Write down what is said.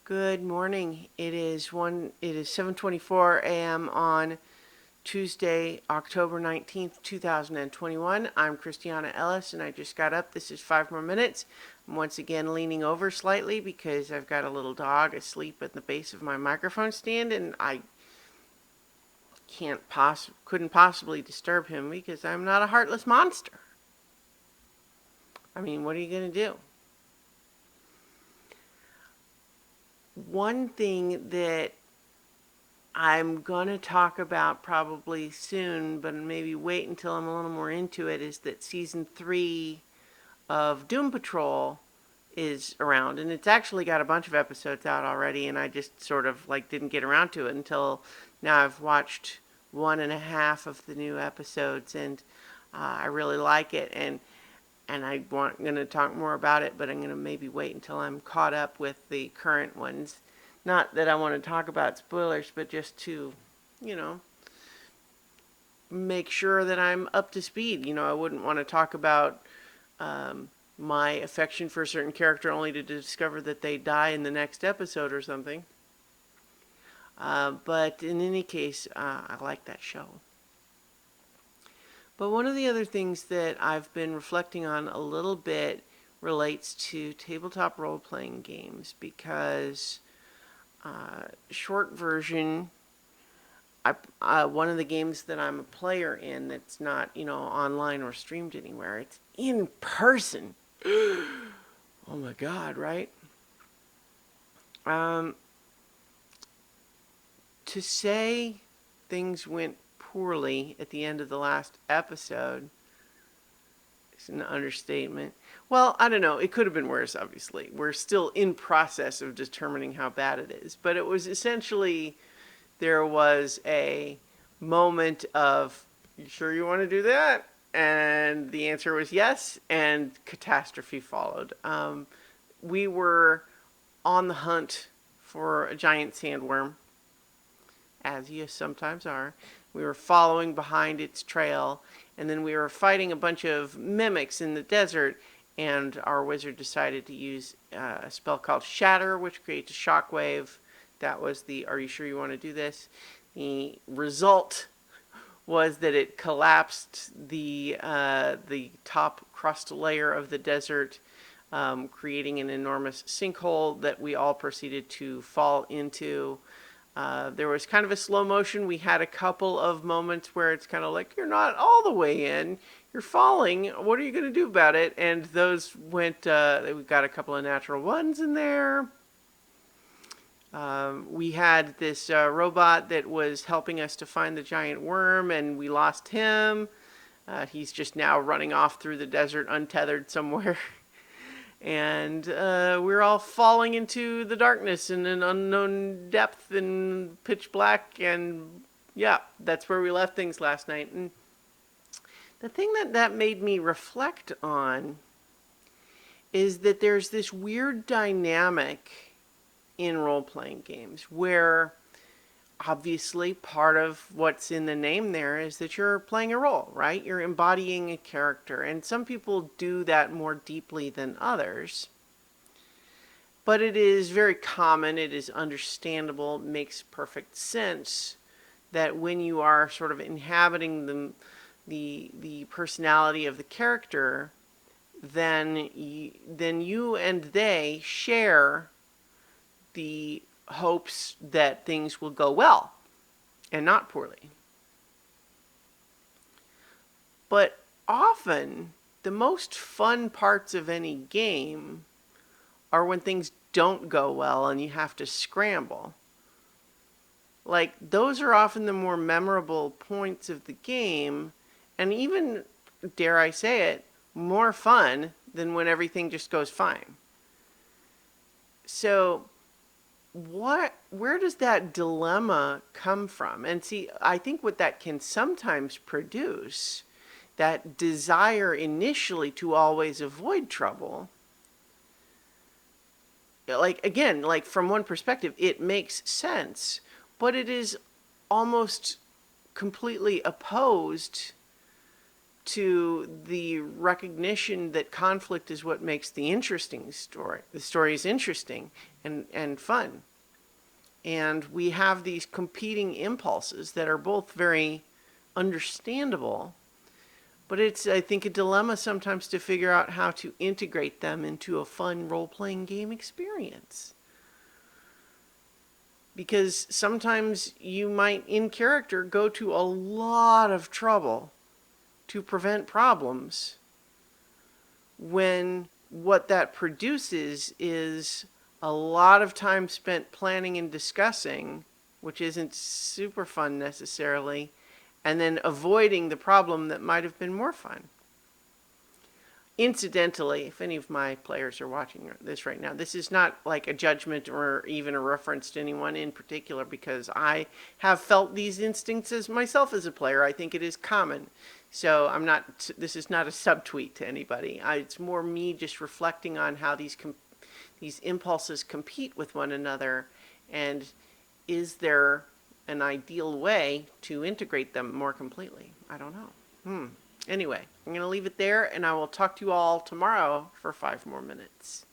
Good morning. It is 7:24 a.m. on Tuesday, October 19th, 2021. I'm Christiana Ellis and I just got up. This is 5 more minutes. I'm once again leaning over slightly because I've got a little dog asleep at the base of my microphone stand and I couldn't possibly disturb him because I'm not a heartless monster. I mean, what are you going to do? One thing that I'm going to talk about probably soon, but maybe wait until I'm a little more into it, is that season 3 of Doom Patrol is around. And it's actually got a bunch of episodes out already, and I just sort of didn't get around to it until now. I've watched 1.5 of the new episodes, and I really like it. And I'm going to talk more about it, but I'm going to maybe wait until I'm caught up with the current ones. Not that I want to talk about spoilers, but just to, make sure that I'm up to speed. I wouldn't want to talk about my affection for a certain character only to discover that they die in the next episode or something. But in any case, I like that show. But one of the other things that I've been reflecting on a little bit relates to tabletop role-playing games, because short version, one of the games that I'm a player in that's not, online or streamed anywhere, it's in person. Oh my God, right? To say things went poorly at the end of the last episode is an understatement. Well, I don't know. It could have been worse, obviously. We're still in process of determining how bad it is. But it was essentially, there was a moment of, you sure you want to do that? And the answer was yes, and catastrophe followed. We were on the hunt for a giant sandworm, as you sometimes are. We were following behind its trail, and then we were fighting a bunch of mimics in the desert, and our wizard decided to use a spell called Shatter, which creates a shockwave. That was the, are you sure you want to do this? The result was that it collapsed the top crust layer of the desert, creating an enormous sinkhole that we all proceeded to fall into. There was kind of a slow motion. We had a couple of moments where it's kind of like, you're not all the way in, you're falling, what are you going to do about it? And those went, we got a couple of natural ones in there. We had this robot that was helping us to find the giant worm, and we lost him. He's just now running off through the desert untethered somewhere. And we're all falling into the darkness in an unknown depth and pitch black. And yeah, that's where we left things last night. And the thing that made me reflect on is that there's this weird dynamic in role-playing games where obviously part of what's in the name there is that you're playing a role, right? You're embodying a character, and some people do that more deeply than others. But it is very common, it is understandable, it makes perfect sense that when you are sort of inhabiting the personality of the character, then you and they share the hopes that things will go well and not poorly. But often, the most fun parts of any game are when things don't go well and you have to scramble. Those are often the more memorable points of the game, and even, dare I say it, more fun than when everything just goes fine. So where does that dilemma come from? And see, I think what that can sometimes produce, that desire initially to always avoid trouble, again, from one perspective, it makes sense, but it is almost completely opposed to the recognition that conflict is what makes the interesting story. The story is interesting and fun. And we have these competing impulses that are both very understandable, but it's, I think, a dilemma sometimes to figure out how to integrate them into a fun role-playing game experience. Because sometimes you might, in character, go to a lot of trouble to prevent problems, when what that produces is a lot of time spent planning and discussing, which isn't super fun necessarily, and then avoiding the problem that might have been more fun. Incidentally, if any of my players are watching this right now, this is not like a judgment or even a reference to anyone in particular, because I have felt these instincts as myself as a player. I think it is common. So I'm not, this is not a subtweet to anybody. It's more me just reflecting on how these impulses compete with one another, and is there an ideal way to integrate them more completely? I don't know. Anyway, I'm going to leave it there, and I will talk to you all tomorrow for 5 more minutes.